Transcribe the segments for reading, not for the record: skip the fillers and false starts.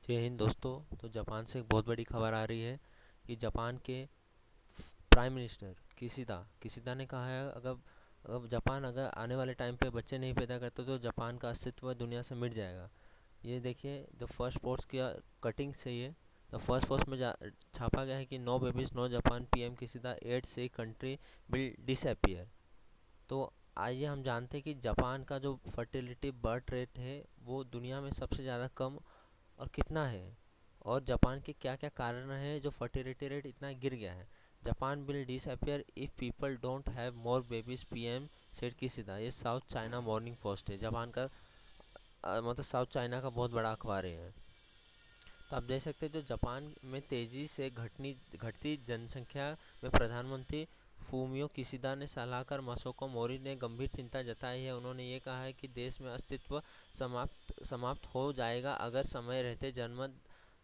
जय हिंद दोस्तों। तो जापान से एक बहुत बड़ी खबर आ रही है कि जापान के प्राइम मिनिस्टर किशिदा ने कहा है, अगर जापान अगर आने वाले टाइम पे बच्चे नहीं पैदा करते तो जापान का अस्तित्व दुनिया से मिट जाएगा। ये देखिए, द फर्स्ट पोस्ट की कटिंग से ये द फर्स्ट पोस्ट में छापा गया है कि no babies no Japan, PM Kishida एड से कंट्री विल डिसअपियर। तो आइए हम जानते हैं कि जापान का जो फर्टिलिटी बर्थ रेट है वो दुनिया में सबसे ज़्यादा कम और कितना है, और जापान के क्या क्या कारण हैं जो फर्टिलिटी रेट इतना गिर गया है। Japan will disappear if people don't have more babies, PM said Kishida. ये साउथ चाइना मॉर्निंग पोस्ट है, जापान का मतलब साउथ चाइना का बहुत बड़ा अखबार है ये। तो आप देख सकते हैं जो जापान में तेज़ी से घटती जनसंख्या में प्रधानमंत्री फूमियो किशिदा ने सलाहकार मासाको मोरी ने गंभीर चिंता जताई है। उन्होंने ये कहा है कि देश में अस्तित्व समाप्त हो जाएगा अगर समय रहते जन्म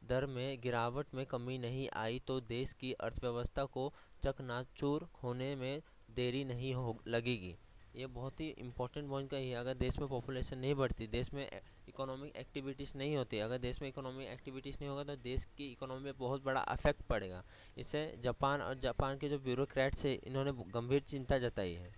दर में गिरावट में कमी नहीं आई, तो देश की अर्थव्यवस्था को चकनाचूर होने में देरी नहीं हो लगेगी। ये बहुत ही इम्पोर्टेंट पॉइंट का ही है। अगर देश में पॉपुलेशन नहीं बढ़ती, देश में इकोनॉमिक एक्टिविटीज़ नहीं होती, अगर देश में इकोनॉमिक एक्टिविटीज़ नहीं होगा तो देश की इकोनॉमी में बहुत बड़ा अफेक्ट पड़ेगा। इससे जापान के जो ब्यूरोक्रेट्स है इन्होंने गंभीर चिंता जताई है।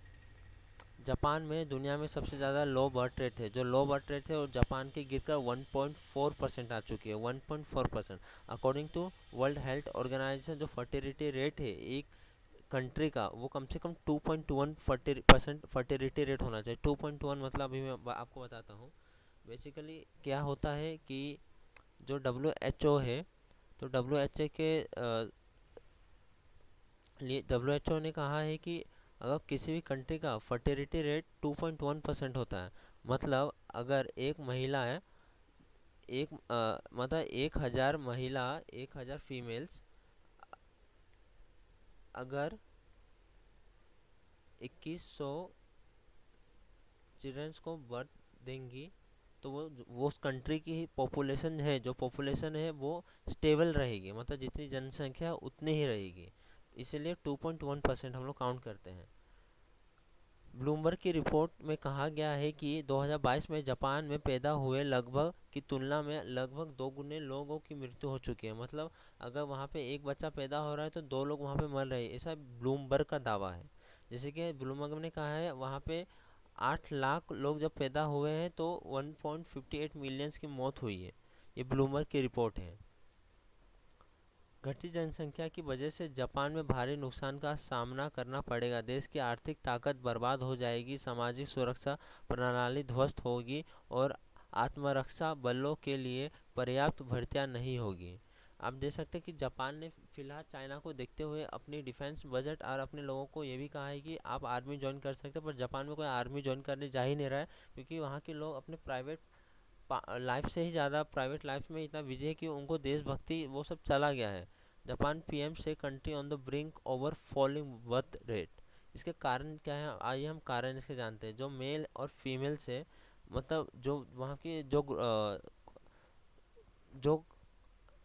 जापान में दुनिया में सबसे ज़्यादा लो बर्थ रेट है, जो लो बर्थ रेट है और जापान की गिरकर 1.4% आ चुकी है, 1.4%। According to World Health Organization जो फर्टिलिटी रेट है एक कंट्री का, वो कम से कम 2.1% फर्टिलिटी रेट होना चाहिए। 2.1 मतलब अभी मैं आपको बताता हूँ। बेसिकली क्या होता है कि जो WHO है, तो WHO के लिए WHO ने कहा है कि अगर किसी भी कंट्री का फर्टिलिटी रेट 2.1% होता है, मतलब अगर एक महिला है, मतलब 1,000 महिला, 1,000 फीमेल्स अगर 2100 चिल्ड्रंस को बर्थ देंगी तो वो उस कंट्री की ही पॉपुलेशन है, जो पॉपुलेशन है वो स्टेबल रहेगी, मतलब जितनी जनसंख्या उतनी ही रहेगी। इसलिए 2.1% हम लोग काउंट करते हैं। ब्लूमबर्ग की रिपोर्ट में कहा गया है कि 2022 में जापान में पैदा हुए लगभग की तुलना में लगभग 2 गुने लोगों की मृत्यु हो चुकी है। मतलब अगर वहाँ पे एक बच्चा पैदा हो रहा है तो 2 लोग वहाँ पे मर रहे हैं, ऐसा ब्लूमबर्ग का दावा है। जैसे कि ब्लूमबर्ग ने कहा है वहाँ पे 8 लाख लोग जब पैदा हुए हैं तो 1.58 मिलियंस की मौत हुई है। ये ब्लूमबर्ग की रिपोर्ट है। घटती जनसंख्या की वजह से जापान में भारी नुकसान का सामना करना पड़ेगा। देश की आर्थिक ताकत बर्बाद हो जाएगी, सामाजिक सुरक्षा प्रणाली ध्वस्त होगी और आत्मरक्षा बलों के लिए पर्याप्त भर्तियां नहीं होगी। आप देख सकते हैं कि जापान ने फिलहाल चाइना को देखते हुए अपनी डिफेंस बजट और अपने लोगों को ये भी कहा है कि आप आर्मी ज्वाइन कर सकते हैं, पर जापान में कोई आर्मी ज्वाइन करने जा ही नहीं रहा है, क्योंकि वहाँ के लोग अपने प्राइवेट लाइफ से ही ज़्यादा प्राइवेट लाइफ में इतना बिजी है कि उनको देशभक्ति वो सब चला गया है। जापान पीएम से country on the brink over falling birth rate. इसके कारण क्या है, आइए हम कारण इसके जानते हैं। जो मेल और फीमेल से, मतलब जो वहाँ की जो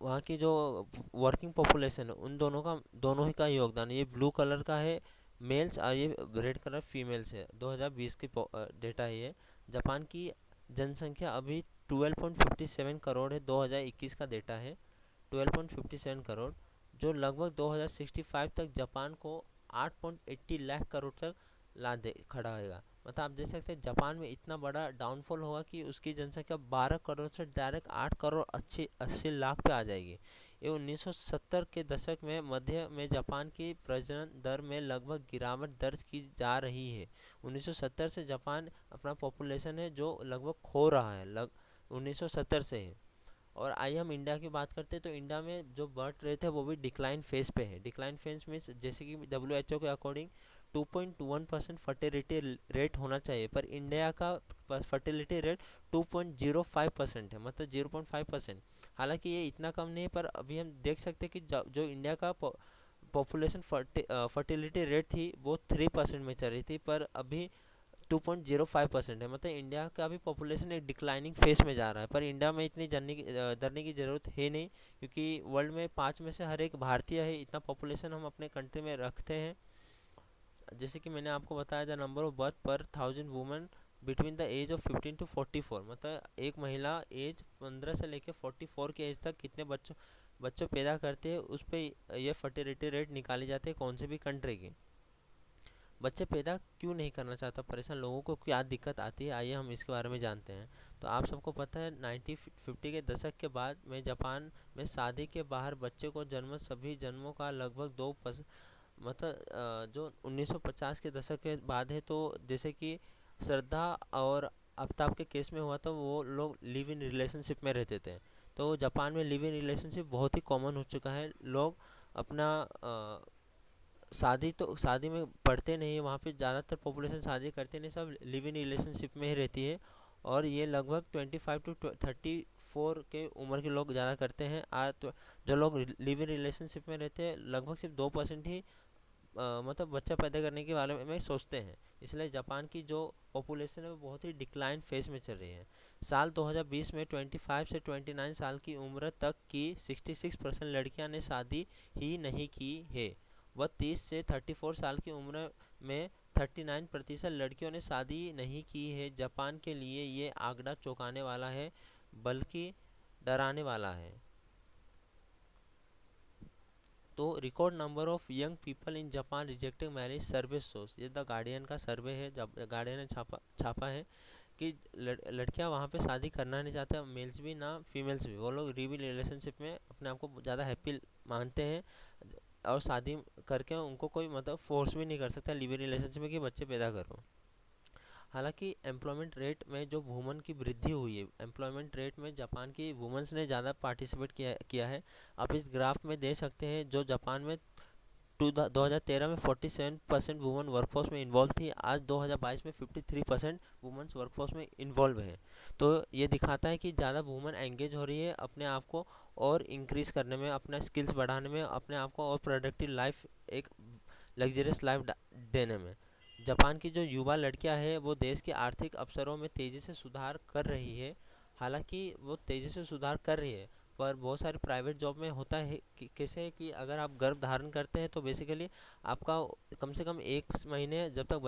वहाँ की जो वर्किंग पॉपुलेशन है उन दोनों ही का योगदान है। ये ब्लू कलर का है मेल्स और ये रेड कलर फीमेल्स है। 2020 की डेटा है ये। जापान की जनसंख्या अभी 12.57 करोड़ है, 2021 का डेटा है। 12.57 करोड़, जो लगभग 2065 तक जापान को 8.80 लाख करोड़ तक ला दे खड़ा होगा। मतलब आप देख सकते हैं जापान में इतना बड़ा डाउनफॉल होगा कि उसकी जनसंख्या 12 करोड़ से डायरेक्ट 8 करोड़ 80 लाख पे आ जाएगी। ये 1970 के दशक में मध्य में जापान की प्रजनन दर में लगभग गिरावट दर्ज की जा रही है। 1970 से जापान अपना पॉपुलेशन है जो लगभग खो रहा है, 1970 से है। और आइए हम इंडिया की बात करते हैं, तो इंडिया में जो बर्थ रेट है वो भी डिक्लाइन फेज पे है। डिक्लाइन फेज मीन्स जैसे कि WHO के अकॉर्डिंग 2.1% फर्टिलिटी रेट होना चाहिए, पर इंडिया का फर्टिलिटी रेट 2.05% है, मतलब 0.5%। हालांकि ये इतना कम नहीं है, पर अभी हम देख सकते हैं कि जो इंडिया का पॉपुलेशन फर्टिलिटी रेट थी वो 3% में चल रही थी, पर अभी 2.05% है। मतलब इंडिया का भी पॉपुलेशन एक डिक्लाइनिंग फेस में जा रहा है, पर इंडिया में इतनी डरने की ज़रूरत है नहीं, क्योंकि वर्ल्ड में 5 में से हर एक भारतीय है। इतना पॉपुलेशन हम अपने कंट्री में रखते हैं। जैसे कि मैंने आपको बताया, द नंबर ऑफ बर्थ पर 1,000 women between the age of 15 to 44, मतलब एक महिला एज 15 से लेकर 44 के एज तक कितने बच्चों बच्चों पैदा करते हैं, उस पे ये फर्टिलिटी रेट निकाली जाती है कौन से भी कंट्री की। बच्चे पैदा क्यों नहीं करना चाहता परेशान लोगों को, क्या दिक्कत आती है, आइए हम इसके बारे में जानते हैं। तो आप सबको पता है 1950 के दशक के बाद में जापान में शादी के बाहर बच्चे को जन्म सभी जन्मों का लगभग जो 1950 के दशक के बाद है, तो जैसे कि श्रद्धा और आफ्ताब के केस में हुआ, तो वो लोग लिव इन रिलेशनशिप में रहते थे। तो जापान में लिव इन रिलेशनशिप बहुत ही कॉमन हो चुका है। लोग अपना शादी में पढ़ते नहीं है, वहाँ पे ज़्यादातर पॉपुलेशन शादी करते नहीं, सब लिव इन रिलेशनशिप में ही रहती है। और ये लगभग 25 to 34 के उम्र के लोग ज़्यादा करते हैं। तो जो लोग लिव इन रिलेशनशिप में रहते हैं लगभग सिर्फ 2% ही बच्चा पैदा करने के बारे में सोचते हैं। इसलिए जापान की जो पॉपुलेशन है वो बहुत ही डिक्लाइन फेज में चल रही है। साल 2020 में 25 से 29 साल की उम्र तक की 66% लड़कियां ने शादी ही नहीं की है। वह 30 से 34 साल की उम्र में 39% लड़कियों ने शादी नहीं की है। जापान के लिए ये आंकड़ा चौंकाने वाला है, बल्कि डराने वाला है। तो record number of young people in Japan rejecting marriage survey shows, ये द गार्डियन का सर्वे है, जब गार्डियन ने छापा है कि लड़कियां वहाँ पे शादी करना नहीं चाहते, मेल्स भी ना फीमेल्स भी, वो लोग लिव इन रिलेशनशिप में अपने आप को ज़्यादा हैप्पी मानते हैं। और शादी करके उनको कोई फोर्स भी नहीं कर सकता लिव इन रिलेशनशिप में कि बच्चे पैदा करो। हालांकि एम्प्लॉयमेंट रेट में जो वुमन की वृद्धि हुई है, एम्प्लॉयमेंट रेट में जापान की वुमेंस ने ज़्यादा पार्टिसिपेट किया है। आप इस ग्राफ में देख सकते हैं, जो जापान में 2013 में 47% वुमेन वर्कफोर्स में इन्वॉल्व थी, आज 2022 में 53% वुमेन्स वर्कफोर्स में इन्वॉल्व हैं। तो ये दिखाता है कि ज़्यादा वुमेन एंगेज हो रही है अपने आप को और इंक्रीज़ करने में, अपना स्किल्स बढ़ाने में, अपने आप को और प्रोडक्टिव लाइफ, एक लग्जरियस लाइफ देने में। जापान की जो युवा लड़कियां हैं वो देश के आर्थिक अवसरों में तेज़ी से सुधार कर रही है। हालांकि वो तेज़ी से सुधार कर रही है, पर बहुत सारे प्राइवेट जॉब में होता है कि कैसे है कि अगर आप गर्भ धारण करते हैं तो बेसिकली आपका कम से कम 1 महीने जब तक